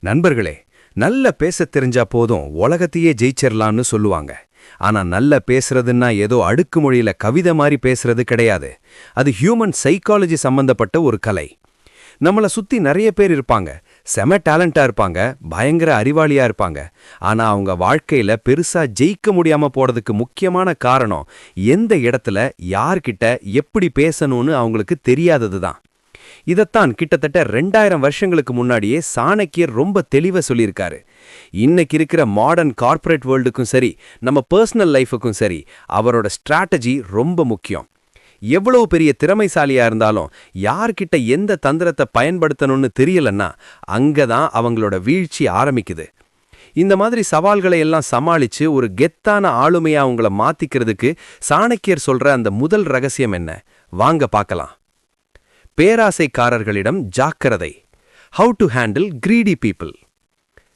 நண்பர்களே, நல்ல பேசத் தெரிஞ்சா போதும் உலகத்தையே ஜெயிச்சிரலாம்னு சொல்லுவாங்க. ஆனா நல்ல பேசுறதுன்னா ஏதோ அடுக்குமொழியில கவிதை மாதிரி பேசுறது கிடையாது. அது ஹியூமன் சைக்காலஜி சம்பந்தப்பட்ட ஒரு கலை. நம்மள சுத்தி நிறைய பேர் இருப்பாங்க, செம டேலண்டா இருப்பாங்க, பயங்கர அறிவாளியா இருப்பாங்க. ஆனா அவங்க வாழ்க்கையில பெருசா ஜெயிக்க முடியாம போறதுக்கு முக்கியமான காரணம் எந்த இடத்துல யார்கிட்ட எப்படி பேசணும்னு அவங்களுக்கு தெரியாததுதான். இதத்தான் கிட்டத்தட்ட 2000 வருஷங்களுக்கு முன்னாடியே சாணக்கியர் ரொம்ப தெளிவா சொல்லியிருக்காரு. இன்னைக்கு இருக்கிற மாடர்ன் கார்ப்பரேட் வேர்ல்டுக்கும் சரி, நம்ம பர்சனல் லைஃபுக்கும் சரி, அவரோட ஸ்ட்ராட்டஜி ரொம்ப முக்கியம். எவ்வளவு பெரிய திறமைசாலியா இருந்தாலும் யார்கிட்ட எந்த தந்திரத்தை பயன்படுத்தணும்னு தெரியலன்னா அங்கதான் அவங்களோட வீழ்ச்சி ஆரம்பிக்குது. இந்த மாதிரி சவால்களை எல்லாம் சமாளிச்சு ஒரு கெத்தான ஆளுமையா அவங்கள மாத்திக்கிறதுக்கு சாணக்கியர் சொல்ற அந்த முதல் ரகசியம் என்ன? வாங்க பார்க்கலாம். பேராசைக்காரர்களிடம் ஜாக்கிரதை. How to handle greedy people.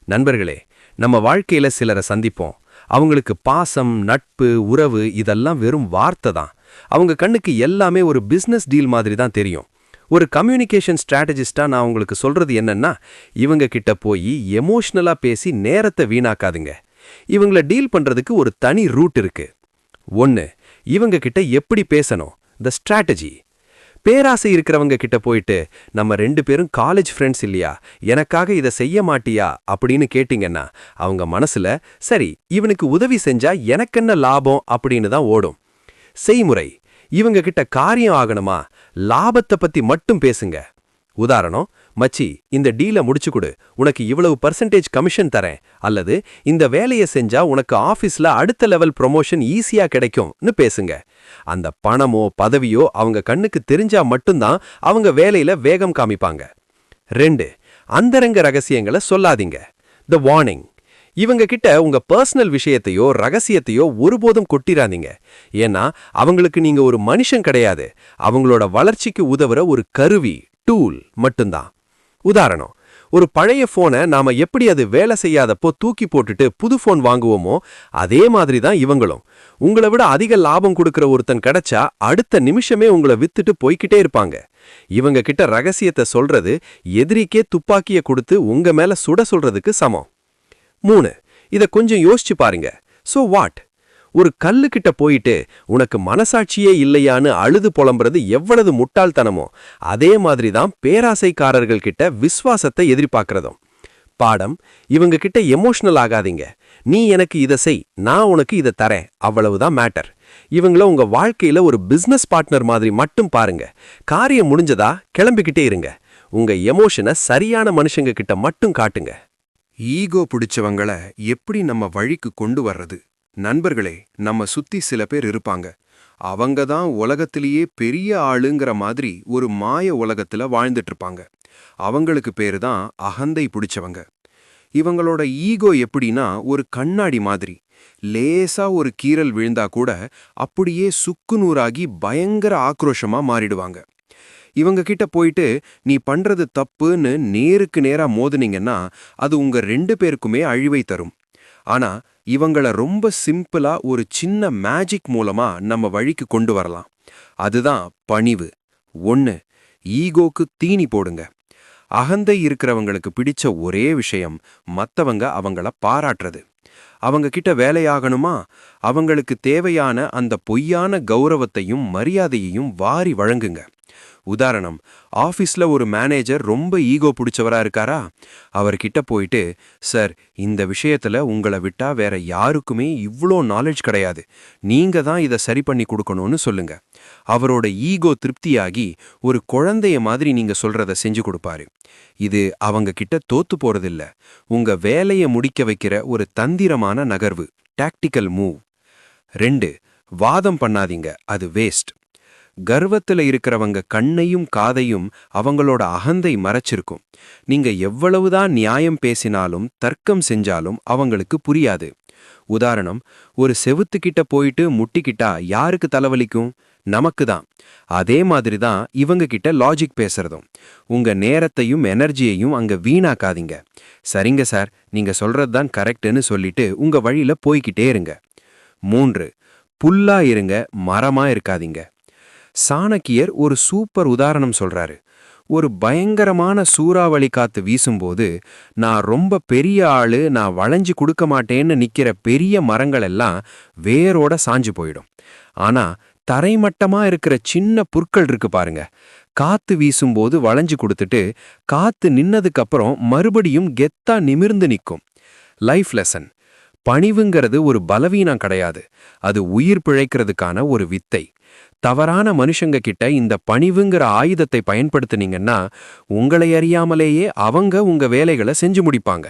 நண்பர்களே, நம்ம வாழ்க்கையில சிலரை சந்திப்போம். அவங்களுக்கு பாசம், நட்பு, உறவு இதெல்லாம் வெறும் வார்த்தை தான். அவங்க கண்ணுக்கு எல்லாமே ஒரு பிசினஸ் டீல் மாதிரி தான் தெரியும். ஒரு கம்யூனிகேஷன் ஸ்ட்ராட்டஜிஸ்டா நான் உங்களுக்கு சொல்றது என்னன்னா, இவங்க கிட்ட போய் எமோஷனலா பேசி நேரத்தை வீணாக்காதுங்க. இவங்கள டீல் பண்றதுக்கு ஒரு தனி ரூட் இருக்கு. 1. இவங்க கிட்ட எப்படி பேசணும், த ஸ்ட்ராட்டஜி. பேராசை இருக்கிறவங்க கிட்ட போயிட்டு, நம்ம 2 பேரும் காலேஜ் ஃப்ரெண்ட்ஸ் இல்லையா, எனக்காக இதை செய்ய மாட்டியா அப்படின்னு கேட்டிங்கன்னா அவங்க மனசுல சரி இவனுக்கு உதவி செஞ்சா எனக்கென்ன லாபம் அப்படின்னு தான் ஓடும். செய்முறை: இவங்க கிட்ட காரியம் ஆகணுமா, லாபத்தை பத்தி மட்டும் பேசுங்க. உதாரணம்: மச்சி, இந்த டீலை முடிச்சு கொடு, உனக்கு இவ்வளவு பர்சன்டேஜ் கமிஷன் தரேன், அல்லது இந்த வேலையை செஞ்சா உனக்கு ஆபீஸ்ல அடுத்த லெவல் ப்ரொமோஷன் ஈஸியா கிடைக்கும்னு பேசுங்க. அந்த பணமோ பதவியோ அவங்க கண்ணுக்கு தெரிஞ்சா மட்டும்தான் அவங்க வேலையில வேகம் காமிப்பாங்க. 2. அந்தரங்க ரகசியங்களை சொல்லாதீங்க. த வார்னிங். இவங்க கிட்ட உங்க பர்சனல் விஷயத்தையோ ரகசியத்தையோ ஒருபோதும் கொட்டிராதீங்க. ஏன்னா அவங்களுக்கு நீங்க ஒரு மனுஷன் கிடையாது, அவங்களோட வளர்ச்சிக்கு உதவுற ஒரு கருவி, டூல் மட்டும்தான். உதாரணம்: ஒரு பழைய போனை நாம எப்படி அது வேலை செய்யாதப்போ தூக்கி போட்டுட்டு புது போன் வாங்குவோமோ அதே மாதிரி தான் இவங்களும். உங்களை விட அதிக லாபம் கொடுக்கிற ஒருத்தன் கிடைச்சா அடுத்த நிமிஷமே உங்களை வித்துட்டு போய்கிட்டே இருப்பாங்க. இவங்க கிட்ட ரகசியத்தை சொல்றது எதிரிக்கே துப்பாக்கியை கொடுத்து உங்க மேல சுட சொல்றதுக்கு சமம். 3. இத கொஞ்சம் யோசிச்சு பாருங்க. So what? ஒரு கல்லுக்கிட்ட போயிட்டு உனக்கு மனசாட்சியே இல்லையான்னு அழுது புலம்புறது எவ்வளவு முட்டாள்தனமோ அதே மாதிரி தான் பேராசைக்காரர்கள் கிட்ட விசுவாசத்தை எதிர்பார்க்கிறதும். பாடம்: இவங்க கிட்ட எமோஷனல் ஆகாதீங்க. நீ எனக்கு இதை செய், நான் உனக்கு இதை தரேன், அவ்வளவுதான் மேட்டர். இவங்கள உங்க வாழ்க்கையில ஒரு பிசினஸ் பார்ட்னர் மாதிரி மட்டும் பாருங்க. காரியம் முடிஞ்சதா கிளம்பிக்கிட்டே இருங்க. உங்க எமோஷனை சரியான மனுஷங்க கிட்ட மட்டும் காட்டுங்க. ஈகோ பிடிச்சவங்கள எப்படி நம்ம வழிக்கு கொண்டு வர்றது? நண்பர்களே, நம்ம சுத்தி சில பேர் இருப்பாங்க. அவங்க தான் உலகத்திலேயே பெரிய ஆளுங்கிற மாதிரி ஒரு மாய உலகத்துல வாழ்ந்துட்டு இருப்பாங்க. அவங்களுக்கு பேரு தான் அகந்தை பிடிச்சவங்க. இவங்களோட ஈகோ எப்படின்னா ஒரு கண்ணாடி மாதிரி. லேசா ஒரு கீறல் விழுந்தா கூட அப்படியே சுக்குநூறாகி பயங்கர ஆக்ரோஷமா மாறிடுவாங்க. இவங்க கிட்ட போயிட்டு நீ பண்றது தப்புன்னு நேருக்கு நேரா மோதுனீங்கன்னா அது உங்க 2 பேருக்குமே அழிவை தரும். ஆனா இவங்கள ரொம்ப சிம்பிளா ஒரு சின்ன மேஜிக் மூலமா நம்ம வழிக்கு கொண்டு வரலாம். அதுதான் பணிவு. 1. ஈகோக்கு தீனி போடுங்க. அகந்தை இருக்கிறவங்களுக்கு பிடிச்ச ஒரே விஷயம் மத்தவங்க அவங்கள பாராட்டுறது. அவங்க கிட்ட வேலையாகணுமா, அவங்களுக்கு தேவையான அந்த பொய்யான கௌரவத்தையும் மரியாதையையும் வாரி வழங்குங்க. உதாரணம்: ஆபீஸ்ல ஒரு மேனேஜர் ரொம்ப ஈகோ பிடிச்சவரா இருக்காரா, அவர்கிட்ட போயிட்டு, சார், இந்த விஷயத்துல உங்களை விட்டா வேற யாருக்குமே இவ்ளோ நாலேஜ் கிடையாது, நீங்க தான் இதை சரி பண்ணி கொடுக்கணும்னு சொல்லுங்க. அவரோட ஈகோ திருப்தியாகி ஒரு குழந்தைய மாதிரி நீங்க சொல்றத செஞ்சு கொடுப்பாரு. இது அவங்க கிட்ட தோத்து போறதில்ல, உங்க வேலையை முடிக்க வைக்கிற ஒரு தந்திரமான நகர்வு, டாக்டிக்கல் மூவ். 2. வாதம் பண்ணாதீங்க, அது வேஸ்ட். கர்வத்துல இருக்கிறவங்க கண்ணையும் காதையும் அவங்களோட அகந்தை மறைச்சிருக்கும். நீங்க எவ்வளவுதான் நியாயம் பேசினாலும் தர்க்கம் செஞ்சாலும் அவங்களுக்கு புரியாது. உதாரணம்: ஒரு செவுத்துக்கிட்ட போயிட்டு முட்டிக்கிட்டா யாருக்கு தலைவலிக்கும்? நமக்கு தான். அதே மாதிரி தான் இவங்க கிட்ட லாஜிக் பேசுறதும். உங்க நேரத்தையும் எனர்ஜியையும் அங்க வீணாக்காதீங்க. சரிங்க சார், நீங்க சொல்றது தான் கரெக்ட்னு சொல்லிட்டு உங்க வழியில போய்கிட்டே இருங்க. 3. புல்லா இருங்க, மரமா இருக்காதீங்க. சாணக்கியர் ஒரு சூப்பர் உதாரணம் சொல்றாரு. ஒரு பயங்கரமான சூறாவளி காத்து வீசும்போது நான் ரொம்ப பெரிய ஆளு, நான் வளைஞ்சு கொடுக்க மாட்டேன்னு நிக்கிற பெரிய மரங்கள் எல்லாம் வேரோட சாஞ்சு போயிடும். ஆனா தரைமட்டமா இருக்கிற சின்ன புற்கள் இருக்கு பாருங்க, காத்து வீசும்போது வளைஞ்சு கொடுத்துட்டு காத்து நின்னதுக்கு அப்புறம் மறுபடியும் கெத்தா நிமிர்ந்து நிக்கும். லைஃப் லெசன்: பணிவுங்கிறது ஒரு பலவீனம் கிடையாது, அது உயிர் பிழைக்கிறதுக்கான ஒரு வித்தை. தவறான மனுஷங்க கிட்ட இந்த பணிவுங்கிற ஆயுதத்தை பயன்படுத்துனீங்கன்னா உங்களை அறியாமலேயே அவங்க உங்க வேலைகளை செஞ்சு முடிப்பாங்க.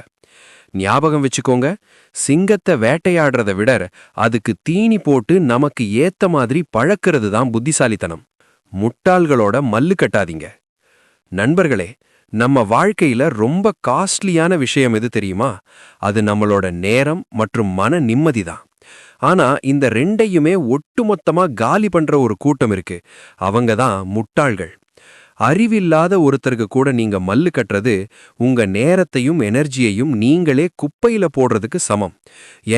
ஞாபகம் வச்சுக்கோங்க, சிங்கத்தை வேட்டையாடுறத விட அதுக்கு தீனி போட்டு நமக்கு ஏத்த மாதிரி பழக்கிறது தான் புத்திசாலித்தனம். முட்டாள்களோட மல்லு கட்டாதீங்க. நண்பர்களே, நம்ம வாழ்க்கையில ரொம்ப காஸ்ட்லியான விஷயம் எது தெரியுமா? அது நம்மளோட நேரம் மற்றும் மன நிம்மதி தான். ஆனா இந்த ரெண்டையுமே ஒட்டுமொத்தமா காலி பண்ற ஒரு கூட்டம் இருக்கு. அவங்க தான் முட்டாள்கள். அறிவில்லாத ஒருத்தருக்கு கூட நீங்க மல்லு கட்டுறது உங்க நேரத்தையும் எனர்ஜியையும் நீங்களே குப்பையில போடுறதுக்கு சமம்.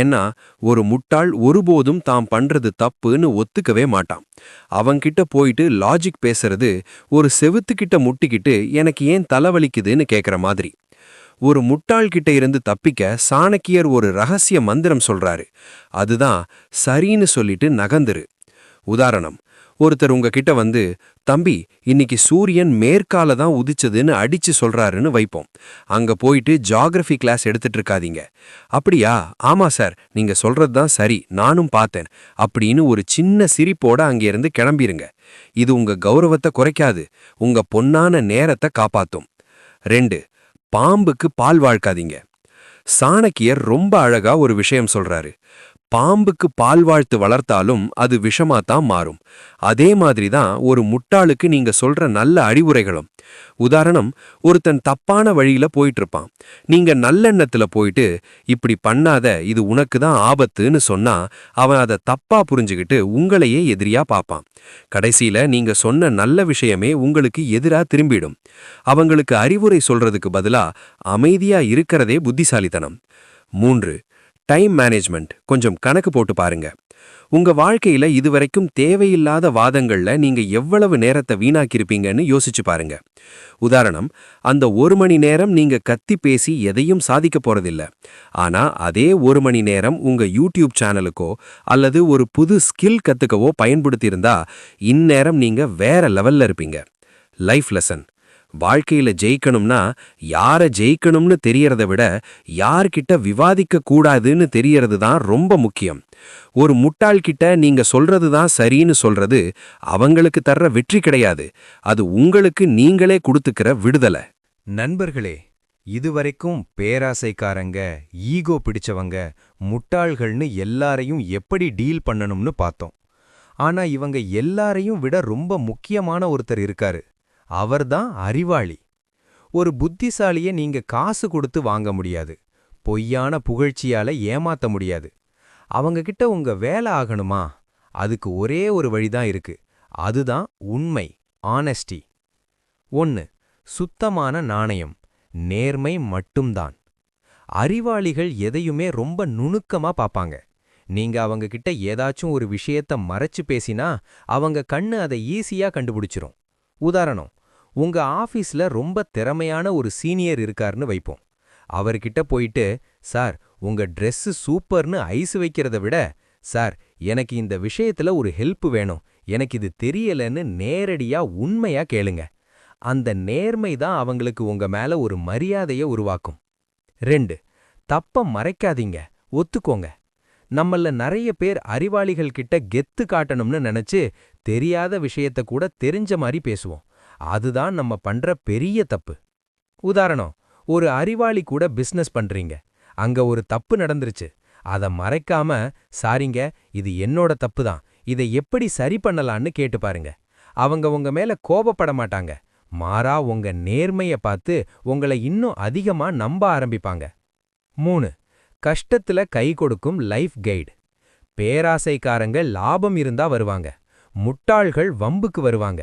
ஏன்னா ஒரு முட்டாள் ஒருபோதும் தாம் பண்றது தப்புன்னு ஒத்துக்கவே மாட்டான். அவங்கிட்ட போயிட்டு லாஜிக் பேசுறது ஒரு செவுத்துக்கிட்ட முட்டிக்கிட்டு எனக்கு ஏன் தலைவலிக்குதுன்னு கேக்குற மாதிரி. ஒரு முட்டாள் கிட்ட இருந்து தப்பிக்க சாணக்கியர் ஒரு ரகசிய மந்திரம் சொல்றாரு. அதுதான் சரின்னு சொல்லிட்டு நகர்ந்துரு. உதாரணம்: ஒருத்தர் உங்ககிட்ட வந்து, தம்பி இன்னைக்கு சூரியன் மேற்கால தான் உதிச்சதுன்னு அடிச்சு சொல்றாருன்னு வைப்போம். அங்க போயிட்டு ஜியாகிரபி கிளாஸ் எடுத்துட்டு இருக்காதீங்க. அப்படியா, ஆமா சார், நீங்க சொல்றது தான் சரி, நானும் பார்த்தேன் அப்படின்னு ஒரு சின்ன சிரிப்போட அங்கிருந்து கிளம்பிருங்க. இது உங்க கௌரவத்தை குறைக்காது, உங்க பொன்னான நேரத்தை காப்பாத்தும். 2. பாம்புக்கு பால் வாழ்க்காதீங்க. சாணக்கியர் ரொம்ப அழகா ஒரு விஷயம் சொல்றாரு. பாம்புக்கு பால் வாழ்த்து வளர்த்தாலும் அது விஷமாத்தான் மாறும். அதே மாதிரிதான் ஒரு முட்டாளுக்கு நீங்க சொல்ற நல்ல அறிவுரைகளும். உதாரணம்: ஒருத்தன் தப்பான வழியில போயிட்டு இருப்பான். நீங்க நல்லெண்ணத்துல போயிட்டு இப்படி பண்ணாத, இது உனக்கு தான் ஆபத்துன்னு சொன்னா அவன் அதை தப்பா புரிஞ்சுக்கிட்டு உங்களையே எதிரியா பார்ப்பான். கடைசியில நீங்க சொன்ன நல்ல விஷயமே உங்களுக்கு எதிரா திரும்பிடும். அவங்களுக்கு அறிவுரை சொல்றதுக்கு பதிலா அமைதியா இருக்கிறதே புத்திசாலித்தனம். 3. Time management. கொஞ்சம் கணக்கு போட்டு பாருங்க. உங்க வாழ்க்கையில இதுவரைக்கும் தேவையில்லாத வாதங்கள்ல நீங்க எவ்வளவு நேரத்தை வீணாக்கியிருப்பீங்கன்னு யோசிச்சு பாருங்க. உதாரணம்: அந்த 1 மணி நேரம் நீங்க கத்தி பேசி எதையும் சாதிக்க போறதில்ல. ஆனா அதே 1 மணி நேரம் உங்க யூடியூப் சேனலுக்கோ அல்லது ஒரு புது ஸ்கில் கத்துக்கவோ பயன்படுத்தியிருந்தா இந்நேரம் நீங்க வேற லெவல்ல இருப்பீங்க. லைஃப் லெசன்: வாழ்க்கையில ஜெயிக்கணும்னா யார ஜெயிக்கணும்னு தெரியறத விட யார்கிட்ட விவாதிக்க கூடாதுன்னு தெரியறது தான் ரொம்ப முக்கியம். ஒரு முட்டாள் கிட்ட நீங்க சொல்றது தான் சரின்னு சொல்றது அவங்களுக்கு தர்ற வெற்றி கிடையாது, அது உங்களுக்கு நீங்களே கொடுத்துக்கிற விடுதலை. நண்பர்களே, இதுவரைக்கும் பேராசைக்காரங்க, ஈகோ பிடிச்சவங்க, முட்டாள்கள்னு எல்லாரையும் எப்படி டீல் பண்ணணும்னு பார்த்தோம். ஆனா இவங்க எல்லாரையும் விட ரொம்ப முக்கியமான ஒருத்தர் இருக்காரு. அவர்தான் அறிவாளி. ஒரு புத்திசாலிய நீங்க காசு கொடுத்து வாங்க முடியாது, பொய்யான புகழ்ச்சியால ஏமாத்த முடியாது. அவங்க கிட்ட உங்க வேலை ஆகணுமா? அதுக்கு ஒரே ஒரு வழிதான் இருக்கு. அதுதான் உண்மை, ஆனெஸ்டி. 1. சுத்தமான நாணயம், நேர்மை மட்டும்தான். அறிவாளிகள் எதையுமே ரொம்ப நுணுக்கமா பாப்பாங்க. நீங்க அவங்க கிட்ட ஏதாச்சும் ஒரு விஷயத்த மறைச்சு பேசினா அவங்க கண்ணு அதை ஈஸியா கண்டுபிடிச்சிரும். உதாரணம்: உங்க ஆபீஸ்ல ரொம்ப திறமையான ஒரு சீனியர் இருக்காருன்னு வைப்போம். அவர்கிட்ட போயிட்டு, சார் உங்க Dress சூப்பர்னு ஐஸ் வைக்கிறத விட, சார் எனக்கு இந்த விஷயத்துல ஒரு ஹெல்ப் வேணும், எனக்கு இது தெரியலன்னு நேரடியா உண்மையா கேளுங்க. அந்த நேர்மை தான் அவங்களுக்கு உங்க மேல ஒரு மரியாதையை உருவாக்கும். 2. தப்ப மறைக்காதீங்க, ஒத்துக்கோங்க. நம்மள நிறைய பேர் அறிவாளிகள் கிட்ட கெத்து காட்டணும்னு நினைச்சு தெரியாத விஷயத்த கூட தெரிஞ்ச மாதிரி பேசுவோம். அதுதான் நம்ம பண்ற பெரிய தப்பு. உதாரணம்: ஒரு அறிவாளி கூட பிசினஸ் பண்றீங்க, அங்க ஒரு தப்பு நடந்துருச்சு. அத மறைக்காம, சாரிங்க, இது என்னோட தப்பு தான், இதை எப்படி சரி பண்ணலான்னு கேட்டு பாருங்க. அவங்க உங்க மேல கோபப்பட மாட்டாங்க, மாறா உங்க நேர்மைய பார்த்து உங்களை இன்னும் அதிகமா நம்ப ஆரம்பிப்பாங்க. 3. கஷ்டத்துல கை கொடுக்கும் லைஃப் கைடு. பேராசைக்காரங்க லாபம் இருந்தா வருவாங்க, முட்டாள்கள் வம்புக்கு வருவாங்க.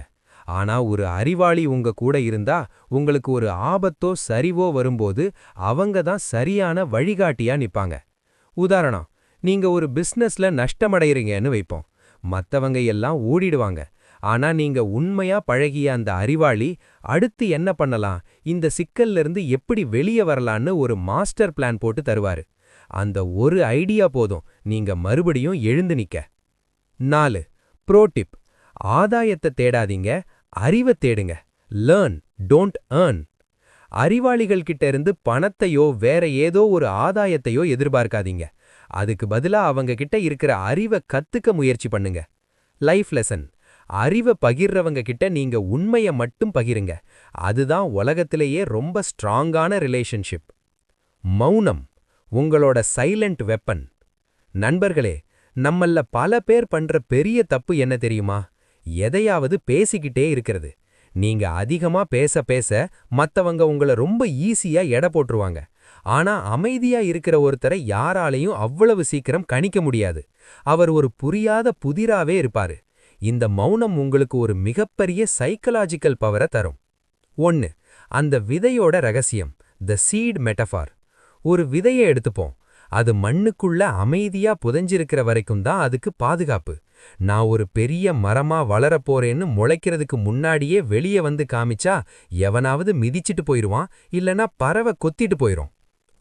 ஆனா ஒரு அறிவாளி உங்க கூட இருந்தா உங்களுக்கு ஒரு ஆபத்தோ சரிவோ வரும்போது அவங்க தான் சரியான வழிகாட்டியா நிப்பாங்க. உதாரணம்: நீங்க ஒரு பிசினஸ்ல நஷ்டமடைறீங்கன்னு வைப்போம். மத்தவங்க எல்லாம் ஓடிடுவாங்க. ஆனா நீங்க உண்மையா பழகிய அந்த அறிவாளி அடுத்து என்ன பண்ணலாம், இந்த சிக்கல்ல இருந்து எப்படி வெளியே வரலான்னு ஒரு மாஸ்டர் பிளான் போட்டு தருவாரு. அந்த ஒரு ஐடியா போதும் நீங்க மறுபடியும் எழுந்து நிக்க. 4. ப்ரோ டிப்: ஆதாயத்தை தேடாதீங்க, அறிவை தேடுங்க. Learn, don't earn. அறிவாளிகள் கிட்ட இருந்து பணத்தையோ வேற ஏதோ ஒரு ஆதாயத்தையோ எதிர்பார்க்காதீங்க. அதுக்கு பதிலா அவங்க கிட்ட இருக்கிற அறிவை கத்துக்க முயற்சி பண்ணுங்க. லைஃப் லெசன்: அறிவை பகிர்றவங்க கிட்ட நீங்க உண்மையை மட்டும் பகிருங்க. அதுதான் உலகத்திலேயே ரொம்ப ஸ்ட்ராங்கான ரிலேஷன்ஷிப். மௌனம் உங்களோட சைலண்ட் வெப்பன். நண்பர்களே, நம்மல்ல பல பேர் பண்ற பெரிய தப்பு என்ன தெரியுமா? எதையாவது பேசிக்கிட்டே இருக்கிறது. நீங்க அதிகமா பேச பேச மத்தவங்க உங்கள ரொம்ப ஈஸியா எடை போட்டுருவாங்க. ஆனா அமைதியா இருக்கிற ஒருத்தரை யாராலையும் அவ்வளவு சீக்கிரம் கணிக்க முடியாது. அவர் ஒரு புரியாத புதிராவே இருப்பாரு. இந்த மௌனம் உங்களுக்கு ஒரு மிகப்பெரிய சைக்கலாஜிக்கல் பவரை தரும். 1. அந்த விதையோட ரகசியம், த சீட் மெட்டஃபார். ஒரு விதையை எடுத்துப்போம். அது மண்ணுக்குள்ள அமைதியா புதைஞ்சிருக்கிற வரைக்கும் தான் அதுக்கு பாதுகாப்பு. நான் ஒரு பெரிய மரமா வளரப் போறேன்னு முளைக்கிறதுக்கு முன்னாடியே வெளியே வந்து காமிச்சா எவனாவது மிதிச்சிட்டு போயிருவான், இல்லனா பறவை கொத்திட்டு போயிரும்.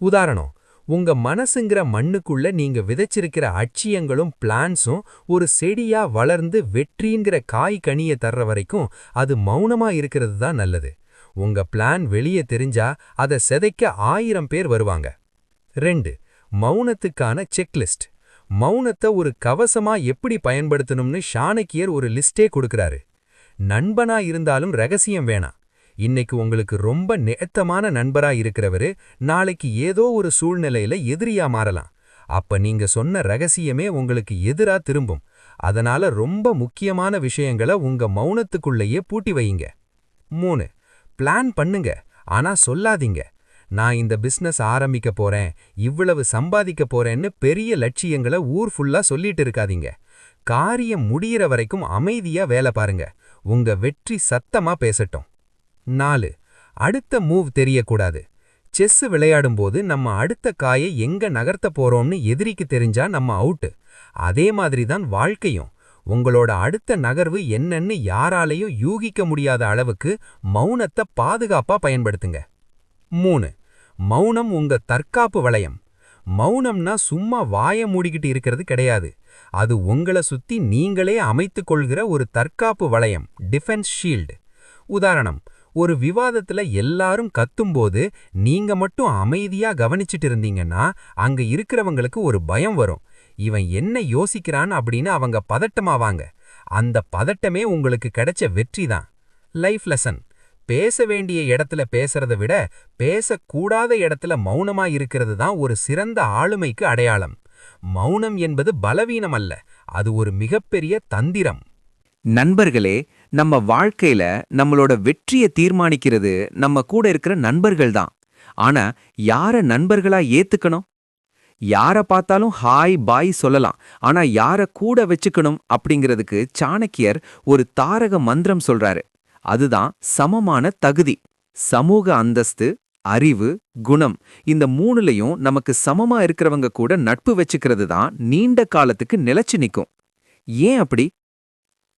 உதாரணம்: உங்க மனசுங்கிற மண்ணுக்குள்ள நீங்க விதைச்சிருக்கிற அட்சியங்களும் பிளான்ஸும் ஒரு செடியா வளர்ந்து வெற்றிங்கிற காய் கனிய தர்ற வரைக்கும் அது மௌனமா இருக்கிறது தான் நல்லது. உங்க பிளான் வெளியே தெரிஞ்சா அதை சிதைக்க 1000 பேர் வருவாங்க. 2. மௌனத்துக்கான செக்லிஸ்ட். மௌனத்தை ஒரு கவசமா எப்படி பயன்படுத்தணும்னு சாணக்கியர் ஒரு லிஸ்டே கொடுக்கறாரு. நண்பனா இருந்தாலும் ரகசியம் வேணாம். இன்னைக்கு உங்களுக்கு ரொம்ப நெருக்கமான நண்பரா இருக்கிறவரு நாளைக்கு ஏதோ ஒரு சூழ்நிலையில எதிரியா மாறலாம். அப்ப நீங்க சொன்ன ரகசியமே உங்களுக்கு எதிரா திரும்பும். அதனால ரொம்ப முக்கியமான விஷயங்களை உங்க மௌனத்துக்குள்ளேயே பூட்டி வையுங்க. 3. பிளான் பண்ணுங்க, ஆனா சொல்லாதீங்க. நான் இந்த பிசினஸ் ஆரம்பிக்க போறேன், இவ்வளவு சம்பாதிக்க போறேன்னு பெரிய லட்சியங்களை ஊர் ஃபுல்லா சொல்லிட்டு இருக்காதீங்க. காரியம் முடியிற வரைக்கும் அமைதியா வேலை பாருங்க. உங்க வெற்றி சத்தமா பேசட்டும். 4. அடுத்த மூவ் தெரியக்கூடாது. செஸ் விளையாடும்போது நம்ம அடுத்த காயை எங்க நகர்த்த போறோம்னு எதிரிக்கு தெரிஞ்சா நம்ம அவுட்டு. அதே மாதிரி தான் வாழ்க்கையும். உங்களோட அடுத்த நகர்வு என்னன்னு யாராலையும் யூகிக்க முடியாத அளவுக்கு மௌனத்தை பாதுகாப்பா பயன்படுத்துங்க. 3. மௌனம் உங்க தற்காப்பு வளையம். மௌனம்னா சும்மா வாய மூடிக்கிட்டு இருக்கிறது கிடையாது. அது உங்கள சுத்தி நீங்களே அமைத்துக் கொள்கிற ஒரு தற்காப்பு வளையம், டிஃபென்ஸ் ஷீல்டு. உதாரணம்: ஒரு விவாதத்துல எல்லாரும் கத்தும்போது நீங்க மட்டும் அமைதியா கவனிச்சிட்டு இருந்தீங்கன்னா அங்க இருக்கிறவங்களுக்கு ஒரு பயம் வரும். இவன் என்ன யோசிக்கிறான் அப்படின்னு அவங்க பதட்டமாவாங்க. அந்த பதட்டமே உங்களுக்கு கிடைச்ச வெற்றி தான். லைஃப் லெசன்: பேச வேண்டிய இடத்துல பேசுறத விட பேசக்கூடாத இடத்துல மௌனமா இருக்கிறது தான் ஒரு சிறந்த ஆளுமைக்கு அடையாளம். மௌனம் என்பது பலவீனம் அல்ல, அது ஒரு மிகப்பெரிய தந்திரம். நண்பர்களே, நம்ம வாழ்க்கையில நம்மளோட வெற்றியை தீர்மானிக்கிறது நம்ம கூட இருக்கிற நண்பர்கள் தான். ஆனா யார நண்பர்களா ஏத்துக்கணும்? யார பார்த்தாலும் ஹாய் பாய் சொல்லலாம், ஆனா யார கூட வச்சுக்கணும் அப்படிங்கிறதுக்கு சாணக்கியர் ஒரு தாரக மந்திரம் சொல்றாரு. அதுதான் சமமான தகுதி. சமூக அந்தஸ்து, அறிவு, குணம், இந்த 3லயும் நமக்கு சமமா இருக்கிறவங்க கூட நட்பு வச்சுக்கிறது தான் நீண்ட காலத்துக்கு நிலைச்சு நிக்கும். ஏன் அப்படி?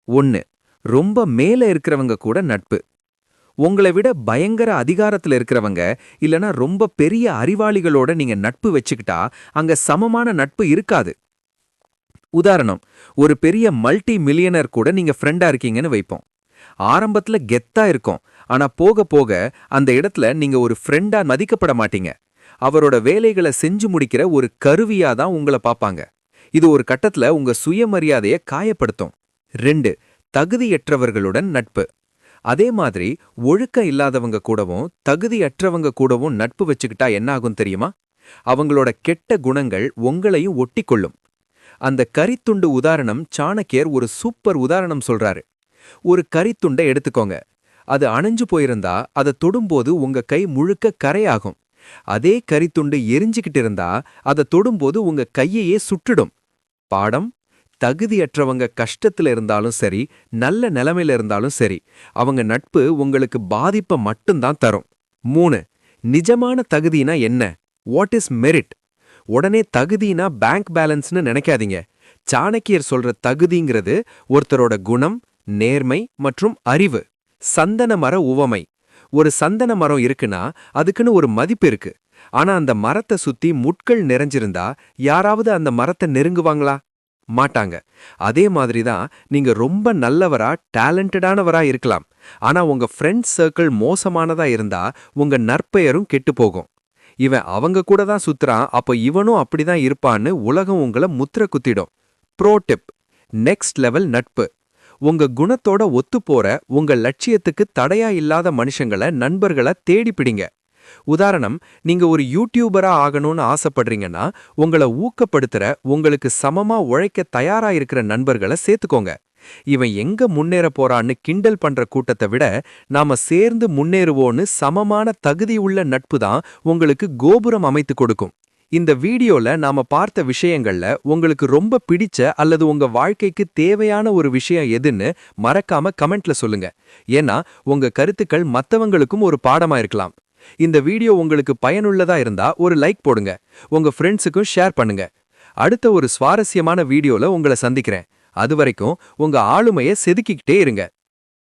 1. ரொம்ப மேல இருக்கிறவங்க கூட நட்பு. உங்களை விட பயங்கர அதிகாரத்துல இருக்கிறவங்க இல்லனா ரொம்ப பெரிய அறிவாளிகளோட நீங்க நட்பு வச்சுக்கிட்டா அங்க சமமான நட்பு இருக்காது. உதாரணம்: ஒரு பெரிய மல்டி மில்லியனர் கூட நீங்க ஃப்ரெண்டா இருக்கீங்கன்னு வைப்போம். ஆரம்பத்துல கெத்தா இருக்கும், ஆனா போக போக அந்த இடத்துல நீங்க ஒரு ஃப்ரெண்டா மதிக்கப்பட மாட்டீங்க. அவரோட வேலைகளை செஞ்சு முடிக்கிற ஒரு கருவியா தான் உங்களை பாப்பாங்க. இது ஒரு கட்டத்துல உங்க சுயமரியாதைய காயப்படுத்தும். 2. தகுதியற்றவர்களுடன் நட்பு. அதே மாதிரி ஒழுக்கம் இல்லாதவங்க கூடவும் தகுதியற்றவங்க கூடவும் நட்பு வச்சுக்கிட்டா என்ன ஆகும் தெரியுமா? அவங்களோட கெட்ட குணங்கள் உங்களையும் ஒட்டிக்கொள்ளும். அந்த கரித்துண்டு உதாரணம் சாணக்கியர் ஒரு சூப்பர் உதாரணம் சொல்றாரு. ஒரு கரித்துண்டை எடுத்துக்கோங்க. அது அணைஞ்சு போயிருந்தா அதை தொடும்போது உங்க கை முழுக்க கரையாகும். அதே கரித்துண்டு எரிஞ்சுக்கிட்டு இருந்தா அதை தொடும்போது உங்க கையையே சுட்டுடும். பாடம்: தகுதியற்றவங்க கஷ்டத்துல இருந்தாலும் சரி, நல்ல நிலைமையில இருந்தாலும் சரி, அவங்க நட்பு உங்களுக்கு பாதிப்பை மட்டும்தான் தரும். 3. நிஜமான தகுதினா என்ன? What is merit? உடனே தகுதினா பேங்க் பேலன்ஸ்னு நினைக்காதீங்க. சாணக்கியர் சொல்ற தகுதிங்கிறது ஒருத்தரோட குணம், நேர்மை மற்றும் அறிவு. சந்தன மர உவமை. ஒரு சந்தன மரம் இருக்குன்னா அதுக்குன்னு ஒரு மதிப்பு இருக்கு. ஆனா அந்த மரத்தை சுத்தி முட்கள் நிறைஞ்சிருந்தா யாராவது அந்த மரத்தை நெருங்குவாங்களா? மாட்டாங்க. அதே மாதிரி தான் நீங்க ரொம்ப நல்லவரா டேலண்டடானவரா இருக்கலாம். ஆனா உங்க ஃப்ரெண்ட்ஸ் சர்க்கிள் மோசமானதா இருந்தா உங்க நற்பெயரும் கெட்டு போகும். இவன் அவங்க கூட தான் சுத்துறான், அப்ப இவனும் அப்படிதான் இருப்பான்னு உலகம் உங்களை முத்திர குத்திடும். ப்ரோ டிப்: நெக்ஸ்ட் லெவல் நட்பு. உங்க குணத்தோட ஒத்துப்போற, உங்க லட்சியத்துக்கு தடையா இல்லாத மனுஷங்கள நண்பர்கள தேடி பிடிங்க. உதாரணம், நீங்க ஒரு யூடியூபரா ஆகணும்னு ஆசைப்படுறீங்கன்னா உங்கள ஊக்கப்படுத்துற, உங்களுக்கு சமமா உழைக்க தயாரா இருக்கிற நண்பர்கள சேர்த்துக்கோங்க. இவன் எங்க முன்னேற போறான்னு கிண்டல் பண்ற கூட்டத்தை விட நாம சேர்ந்து முன்னேறுவோன்னு சமமான தகுதி உள்ள நட்பு தான் உங்களுக்கு கோபுரம் அமைத்து கொடுக்கும். இந்த வீடியோல நாம பார்த்த விஷயங்கள்ல உங்களுக்கு ரொம்ப பிடிச்ச அல்லது உங்க வாழ்க்கைக்கு தேவையான ஒரு விஷயம் எதுன்னு மறக்காம கமெண்ட்ல சொல்லுங்க. ஏன்னா உங்க கருத்துக்கள் மத்தவங்களுக்கும் ஒரு பாடமா இருக்கலாம். இந்த வீடியோ உங்களுக்கு பயனுள்ளதா இருந்தா ஒரு லைக் போடுங்க. உங்க ஃப்ரெண்ட்ஸுக்கும் ஷேர் பண்ணுங்க. அடுத்த ஒரு சுவாரஸ்யமான வீடியோல உங்களை சந்திக்கிறேன். அதுவரைக்கும் உங்க ஆளுமையை செதுக்கிக்கிட்டே இருங்க.